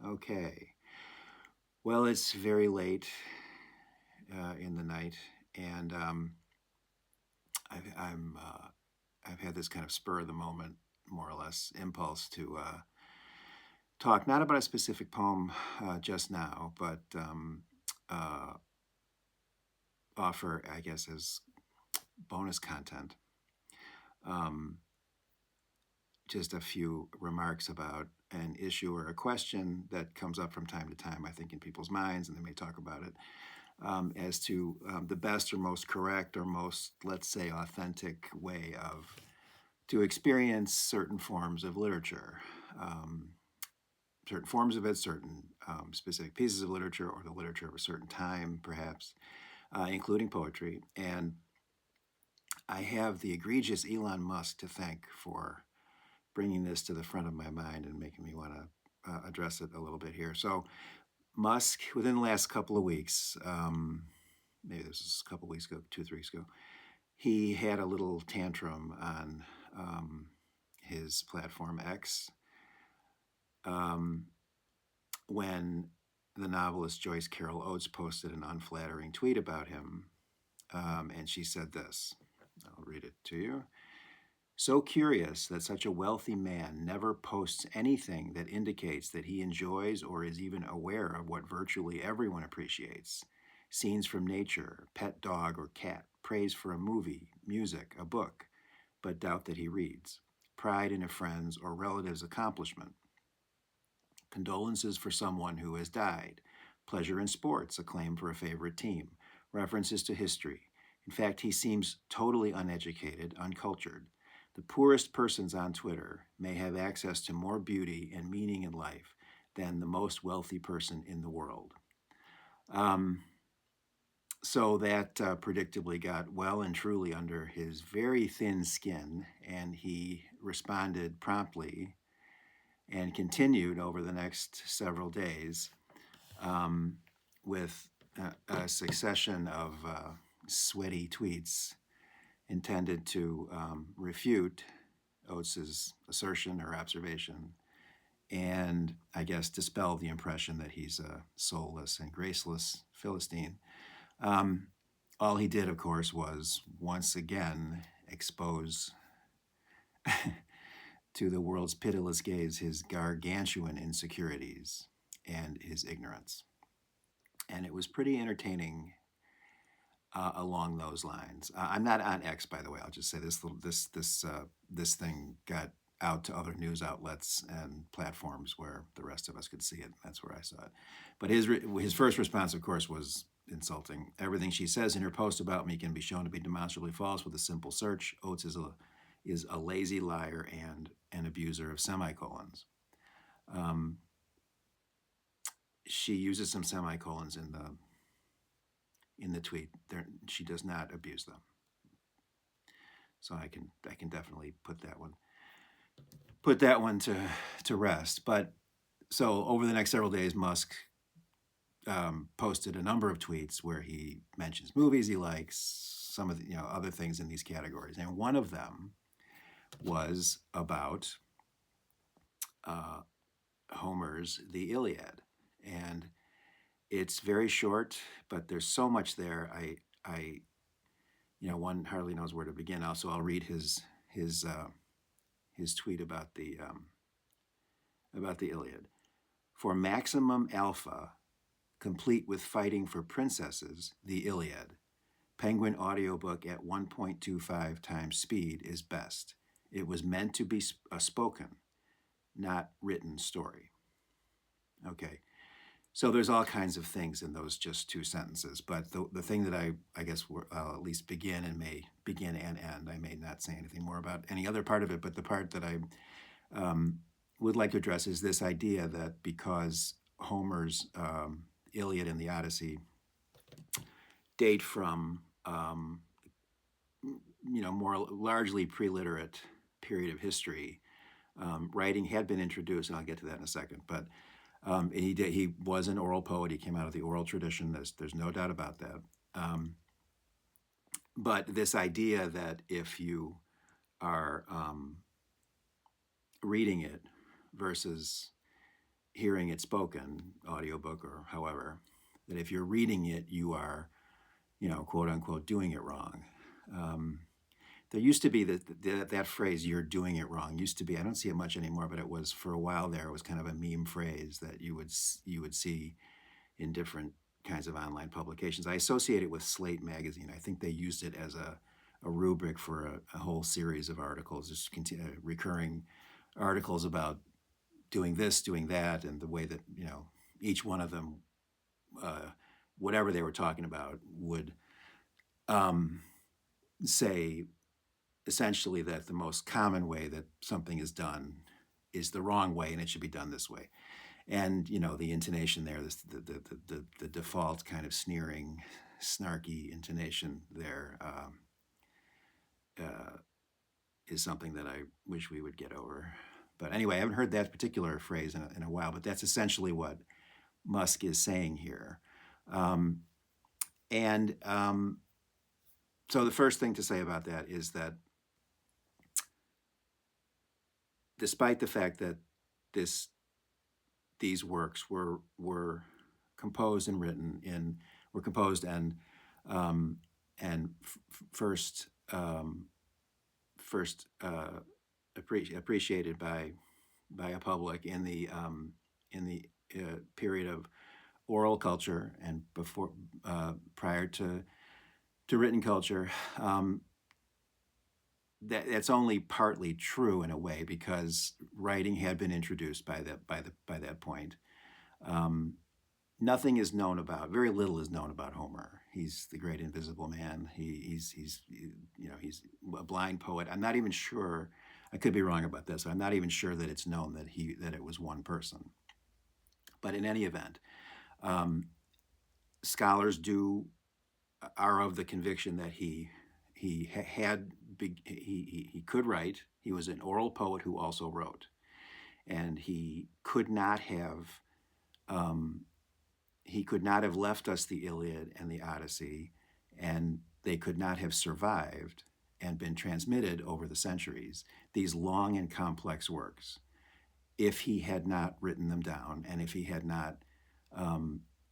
Okay. Well, it's very late in the night, and I've had this kind of spur of the moment, more or less, impulse to talk not about a specific poem just now, but uh, offer, I guess, as bonus content, um, just a few remarks about an issue or a question that comes up from time to time, I think, in people's minds, and they may talk about it as to the best or most correct or most, let's say, authentic way to experience certain forms of literature, um, certain forms of it, certain specific pieces of literature, or the literature of a certain time, perhaps, including poetry. And I have the egregious Elon Musk to thank for bringing this to the front of my mind and making me want to address it a little bit here. So, Musk, within the last couple of weeks, maybe this was a couple of weeks ago, 2, 3 weeks ago, he had a little tantrum on his platform X um, when the novelist Joyce Carol Oates posted an unflattering tweet about him. And she said this. I'll read it to you. So curious that such a wealthy man never posts anything that indicates that he enjoys or is even aware of what virtually everyone appreciates: scenes from nature, pet dog or cat, praise for a movie, music, a book, but doubt that he reads, pride in a friend's or relative's accomplishment, condolences for someone who has died, pleasure in sports, acclaim for a favorite team, references to history. In fact, he seems totally uneducated, uncultured. The poorest persons on Twitter may have access to more beauty and meaning in life than the most wealthy person in the world. Um, so that predictably got well and truly under his very thin skin, and he responded promptly and continued over the next several days um, with a succession of sweaty tweets intended to refute Oates's assertion or observation, and I guess dispel the impression that he's a soulless and graceless Philistine. Um, all he did, of course, was once again expose to the world's pitiless gaze his gargantuan insecurities and his ignorance. And it was pretty entertaining along those lines. I'm not on X, by the way. I'll just say this thing got out to other news outlets and platforms where the rest of us could see it. That's where I saw it. But his first response, of course, was insulting. Everything she says in her post about me can be shown to be demonstrably false with a simple search. Oates is a lazy liar and an abuser of semicolons. Um, she uses some semicolons in the tweet. She does not abuse them. So I can definitely put that one to rest. But so over the next several days, Musk posted a number of tweets where he mentions movies he likes, some of the other things in these categories, and one of them was about uh, Homer's The Iliad, and it's very short, but there's so much there. I one hardly knows where to begin. Also, I'll read his tweet about the Iliad. For maximum alpha, complete with fighting for princesses, the Iliad. Penguin audiobook at 1.25 times speed is best. It was meant to be a spoken, not written story. Okay. So there's all kinds of things in those just two sentences. But the thing that I guess I'll at least begin and may begin and end. I may not say anything more about any other part of it, but the part that I would like to address is this idea that because Homer's Iliad and the Odyssey date from more largely pre-literate period of history, writing had been introduced, and I'll get to that in a second. But he was an oral poet. He came out of the oral tradition. There's no doubt about that. But this idea that if you are reading it versus hearing it spoken, audiobook or however, that if you're reading it, you are, quote unquote, doing it wrong. Um, there used to be that phrase, "you're doing it wrong," used to be. I don't see it much anymore, but it was for a while there. It was kind of a meme phrase that you would see in different kinds of online publications. I associate it with Slate magazine. I think they used it as a rubric for a whole series of articles, just recurring articles about doing this, doing that, and the way that each one of them, uh, whatever they were talking about, would um, say essentially that the most common way that something is done is the wrong way, and it should be done this way. And the intonation there, the default kind of sneering, snarky intonation there, uh, is something that I wish we would get over. But anyway, I haven't heard that particular phrase in a while, but that's essentially what Musk is saying here. Um, and so the first thing to say about that is that despite the fact that this these works were composed and written in were composed um, and first first appreciated by a public in the period of oral culture and before prior to written culture. That's only partly true in a way because writing had been introduced by that point. Um, Nothing is known about. Very little is known about Homer. He's the great invisible man. He's a blind poet. I'm not even sure. I could be wrong about this. I'm not even sure that it's known that it was one person. But in any event, um, scholars are of the conviction that he could write. He was an oral poet who also wrote, and um, he could not have left us the Iliad and the Odyssey, and they could not have survived and been transmitted over the centuries, these long and complex works, if he had not written them down and if he had not,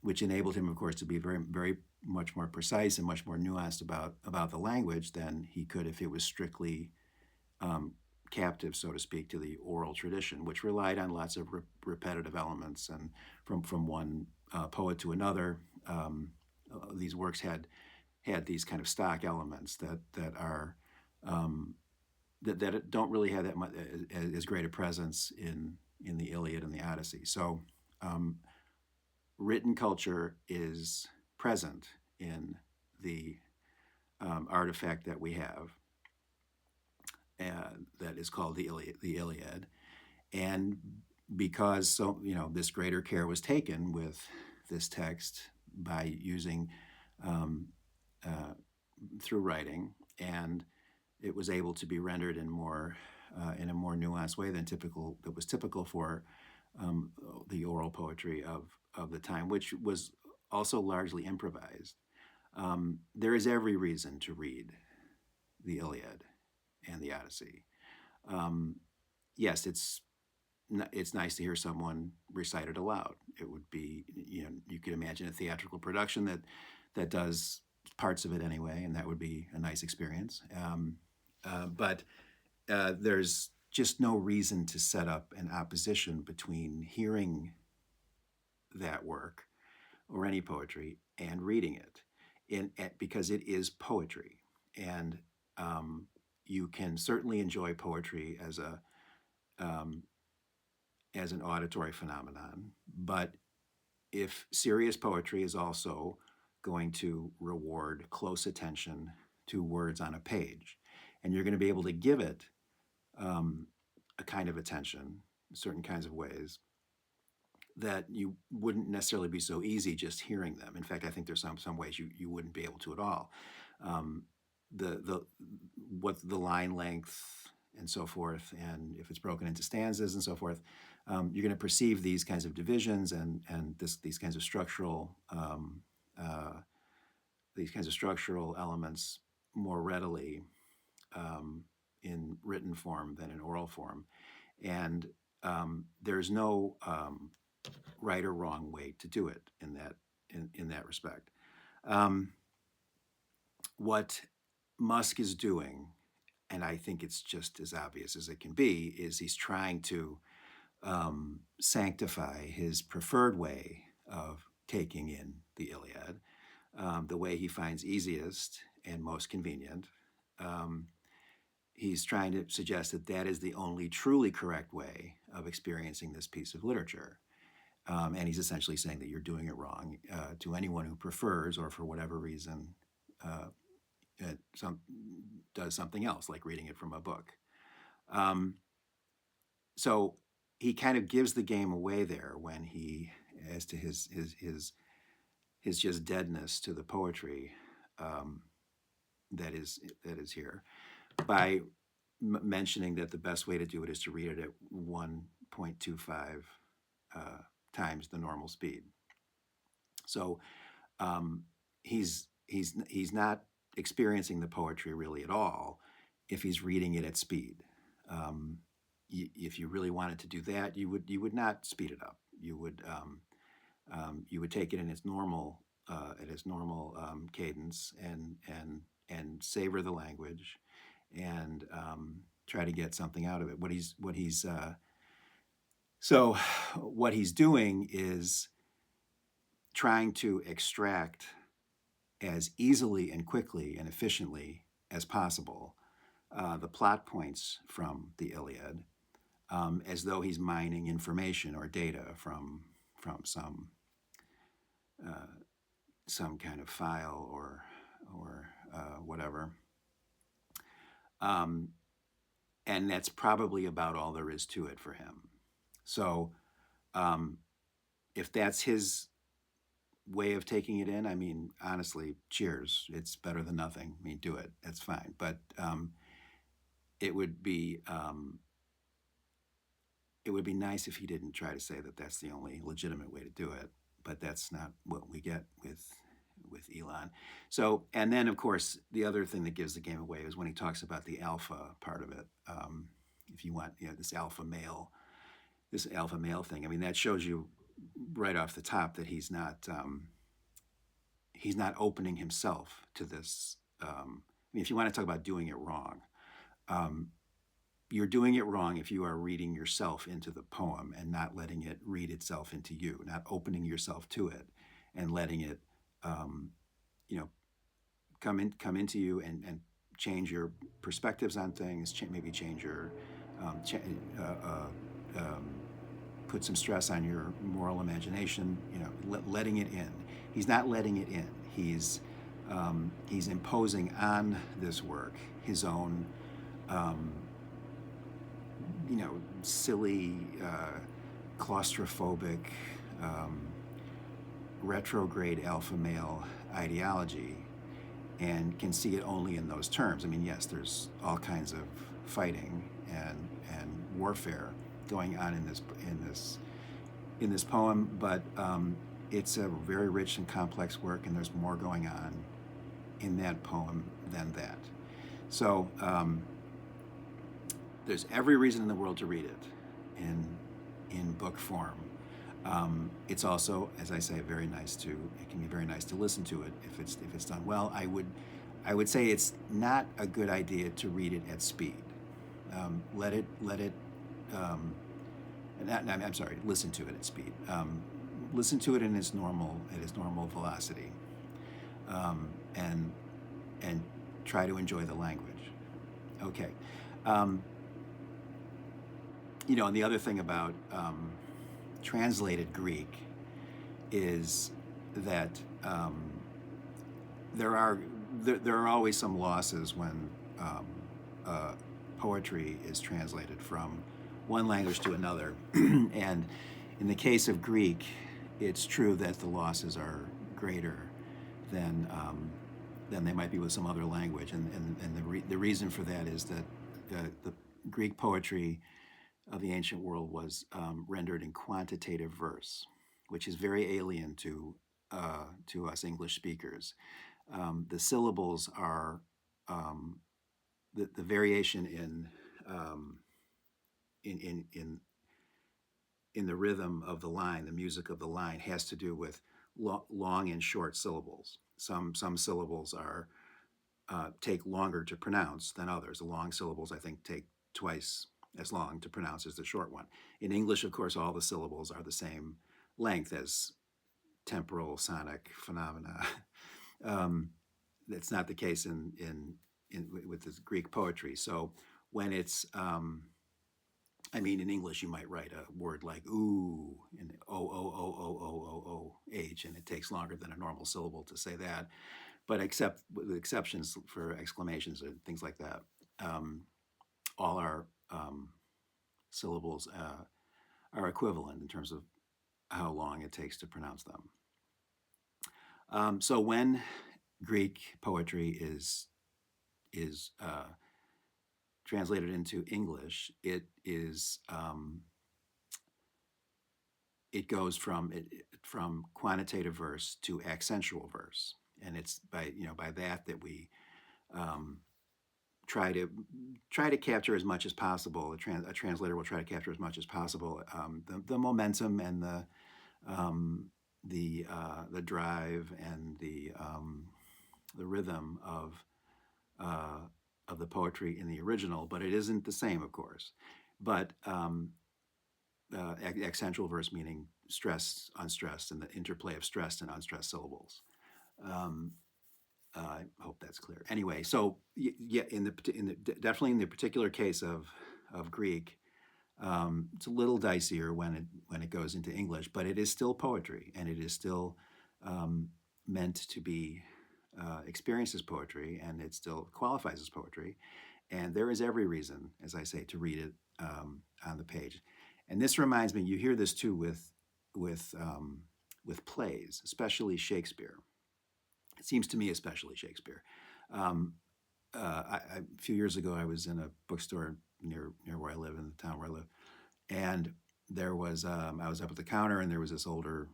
which enabled him, of course, to be very, very much more precise and much more nuanced about the language than he could if it was strictly um, captive, so to speak, to the oral tradition, which relied on lots of repetitive elements and from one poet to another. These works had these kind of stock elements um, that don't really have that much as great a presence in the Iliad and the Odyssey. So um, written culture is present in the artifact that we have that is called the Iliad. And because this greater care was taken with this text by using um, uh, through writing, and it was able to be rendered in a more nuanced way than typical for um, the oral poetry of the time, which was also largely improvised. There is every reason to read the Iliad and the Odyssey. Um, yes, it's nice to hear someone recite it aloud. It would be, you could imagine a theatrical production that does parts of it anyway, and that would be a nice experience. But there's just no reason to set up an opposition between hearing that work or any poetry and reading it, because it is poetry, and um, you can certainly enjoy poetry um, as an auditory phenomenon, but if serious poetry is also going to reward close attention to words on a page, and you're going to be able to give it um, a kind of attention, certain kinds of ways that you wouldn't necessarily be so easy just hearing them. In fact, I think there's some ways you wouldn't be able to at all. Um, the what the line length and so forth, and if it's broken into stanzas and so forth, you're going to perceive these kinds of divisions and these kinds of uh, structural elements more readily in written form than in oral form. And there's no right or wrong way to do it in that respect. Um, what Musk is doing, and I think it's just as obvious as it can be, is he's trying to sanctify his preferred way of taking in the Iliad, the way he finds easiest and most convenient. Um, he's trying to suggest that that is the only truly correct way of experiencing this piece of literature. And he's essentially saying that you're doing it wrong to anyone who prefers, or for whatever reason, uh, some, does something else, like reading it from a book. Um, so he kind of gives the game away there when he, as to his just deadness to the poetry um, that is here, by mentioning that the best way to do it is to read it at 1.25 uh, times the normal speed. So um, he's not experiencing the poetry really at all if he's reading it at speed. Um, if you really wanted to do that, you would not speed it up. You would take it in its normal at its normal cadence and savor the language and try to get something out of it. So what he's doing is trying to extract as easily and quickly and efficiently as possible the plot points from the Iliad, as though he's mining information or data from uh, some kind of file or whatever. Um, and that's probably about all there is to it for him. So um, if that's his way of taking it in, I mean, honestly, cheers. It's better than nothing. I mean, do it. That's fine. But it would be it would be nice if he didn't try to say that that's the only legitimate way to do it. But that's not what we get with Elon. So, and then of course, the other thing that gives the game away is when he talks about the alpha part of it. If you want, this alpha male thing. I mean, that shows you right off the top that he's not opening himself to this. I mean, if you want to talk about doing it wrong, um, you're doing it wrong if you are reading yourself into the poem and not letting it read itself into you, not opening yourself to it and letting it, um, you know, come into you and change your perspectives on things, maybe change your, um, cha- uh, uh, um, put some stress on your moral imagination. Letting it in. He's not letting it in. He's imposing on this work his own, um, silly, claustrophobic, um, retrograde alpha male ideology, and can see it only in those terms. I mean, yes, there's all kinds of fighting and warfare going on in this poem, but it's a very rich and complex work, and there's more going on in that poem than that. So there's every reason in the world to read it in book form. It's also, as I say, it can be very nice to listen to it if it's done well. I would say it's not a good idea to read it at speed. Let it I'm sorry, listen to it at speed. Listen to it in its normal velocity, and try to enjoy the language. Okay. Um, and the other thing about translated Greek is that there are always some losses when poetry is translated from one language to another. And in the case of Greek, it's true that the losses are greater than they might be with some other language. And the reason for that is that the Greek poetry of the ancient world was rendered in quantitative verse, which is very alien to us English speakers. The syllables are the variation um, in in the rhythm of the line, the music of the line has to do with long and short syllables. Some syllables are take longer to pronounce than others. The long syllables, I think, take twice as long to pronounce as the short one. In English, of course, all the syllables are the same length as temporal sonic phenomena. um, that's not the case in with this Greek poetry. So when it's I mean, in English, you might write a word like "ooh" and "o," and it takes longer than a normal syllable to say that. But except with exceptions for exclamations and things like that, um, all our syllables are equivalent in terms of how long it takes to pronounce them. So when Greek poetry is translated into English, it goes from quantitative verse to accentual verse, and it's by that we um, try to capture as much as possible. A translator will try to capture as much as possible the momentum and the drive and the rhythm uh, of the poetry in the original, but it isn't the same, of course. But accentual verse meaning stressed, unstressed, and the interplay of stressed and unstressed syllables. Um, I hope that's clear. Anyway, so yeah, definitely in the particular case of Greek, it's a little dicier when it goes into English, but it is still poetry, and it is still um, meant to be experienced as poetry, and it still qualifies as poetry. And there is every reason, as I say, to read it on the page. And this reminds me, you hear this too with with plays, especially Shakespeare. It seems to me, especially Shakespeare. Um, a few years ago, I was in a bookstore near where I live, in the town where I live, and there was I was up at the counter, and there was this older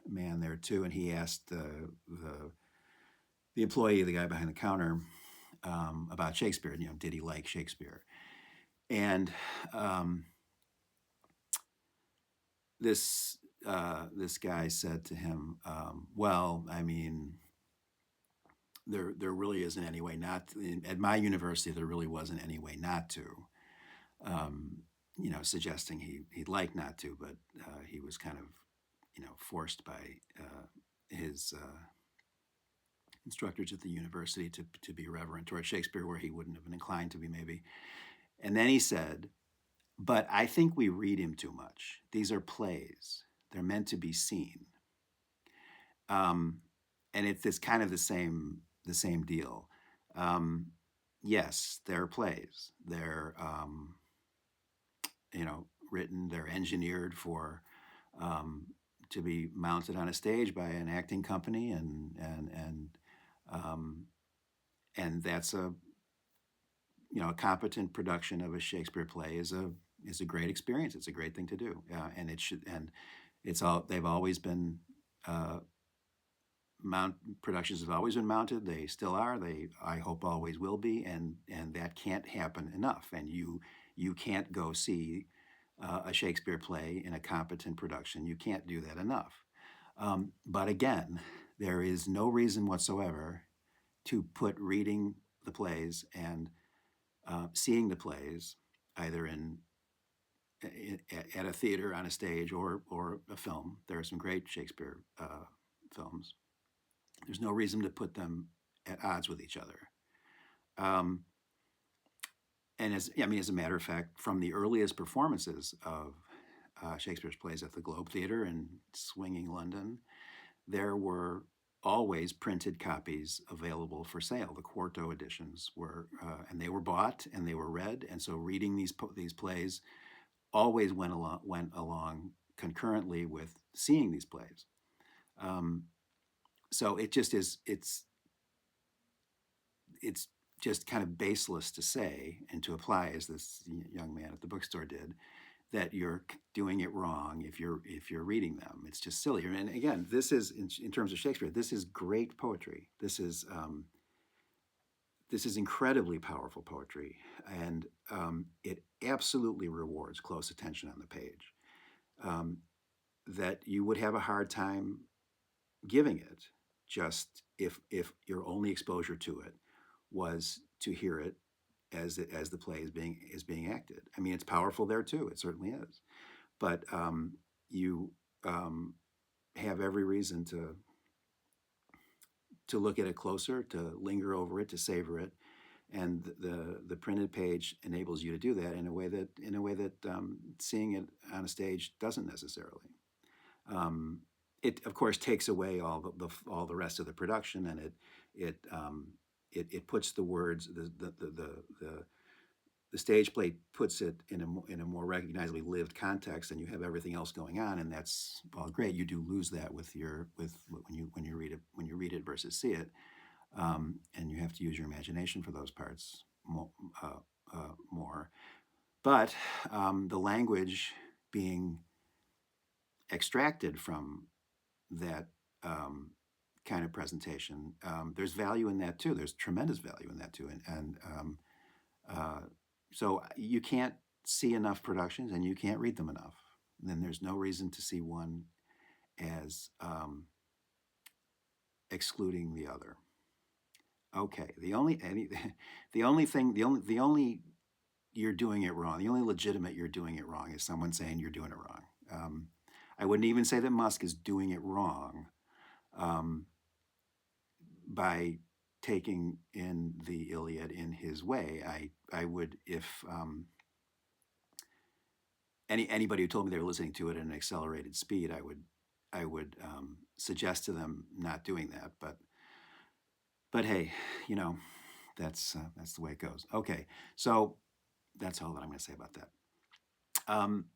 man there too, and he asked the employee, the guy behind the counter, about Shakespeare. You know, did he like Shakespeare? And um, this guy said to him, "Well, I mean, there really isn't any way not to, at my university. There really wasn't any way not to." Um, suggesting he'd like not to, but he was kind of forced by his instructors at the university to be reverent towards Shakespeare, where he wouldn't have been inclined to be maybe. And then he said, "But I think we read him too much. These are plays; they're meant to be seen." Um, and it's kind of the same deal. Um, yes, they're plays. They're written. They're engineered for um, to be mounted on a stage by an acting company, um, and that's a competent production of a Shakespeare play is a great experience. It's a great thing to do, and it should and it's all they've always been. Mount productions have always been mounted. They still are. They, I hope, always will be. And that can't happen enough. And you can't go see a Shakespeare play in a competent production. You can't do that enough. But again, there is no reason whatsoever to put reading the plays and seeing the plays either at a theater on a stage or a film. There are some great Shakespeare films. There's no reason to put them at odds with each other. Um, and as a matter of fact, from the earliest performances of Shakespeare's plays at the Globe Theatre in swinging London, there were always printed copies available for sale. The quarto editions and they were bought and they were read. And so reading these plays always went along concurrently with seeing these plays. Um, so it just is. It's just kind of baseless to say and to apply, as this young man at the bookstore did, that you're doing it wrong if you're reading them. It's just silly. And again, this is in terms of Shakespeare. This is great poetry. This is incredibly powerful poetry, and it absolutely rewards close attention on the page. um, that you would have a hard time giving it, just if your only exposure to it was to hear it as the play is being acted. I mean, it's powerful there too. It certainly is, but you um, have every reason to look at it closer, to linger over it, to savor it, and the printed page enables you to do that in a way that seeing it on a stage doesn't necessarily. Um, it of course takes away all the rest of the production, and it puts the words the stage play puts it in a more recognizably lived context, and you have everything else going on, and that's all great. You do lose that with when you read it versus see it, and you have to use your imagination for those parts more. But the language being extracted from that um, kind of presentation, there's value in that too. There's tremendous value in that too, and uh, so you can't see enough productions, and you can't read them enough. Then there's no reason to see one as excluding the other. Okay, the only thing, the only you're doing it wrong. The only legitimate you're doing it wrong is someone saying you're doing it wrong. I wouldn't even say that Musk is doing it wrong um, by taking in the Iliad in his way. I would, if anybody who told me they were listening to it at an accelerated speed, I would suggest to them not doing that. But hey, you know, that's the way it goes. Okay, so that's all that I'm going to say about that. Um,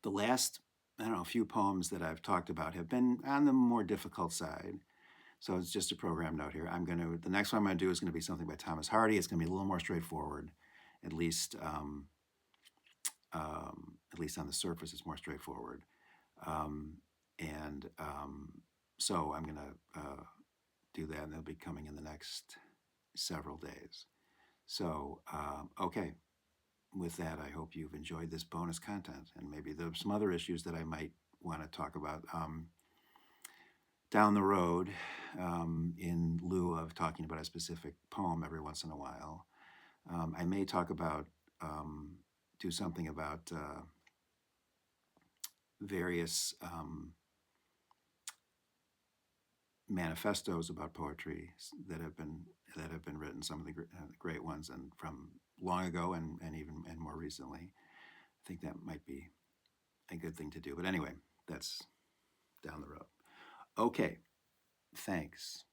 the last, I don't know, few poems that I've talked about have been on the more difficult side. So it's just a program note here. The next one I'm going to do is going to be something by Thomas Hardy. It's going to be a little more straightforward, at least, at least on the surface, it's more straightforward. Um, and so I'm going to do that, and they'll be coming in the next several days. So, okay, with that, I hope you've enjoyed this bonus content, and maybe there's some other issues that I might want to talk about down the road, in lieu of talking about a specific poem every once in a while. I may talk about, do something about various manifestos about poetry that have been written. Some of the great ones, and from long ago, and even and more recently. I think that might be a good thing to do. But anyway, that's down the road. Okay, thanks.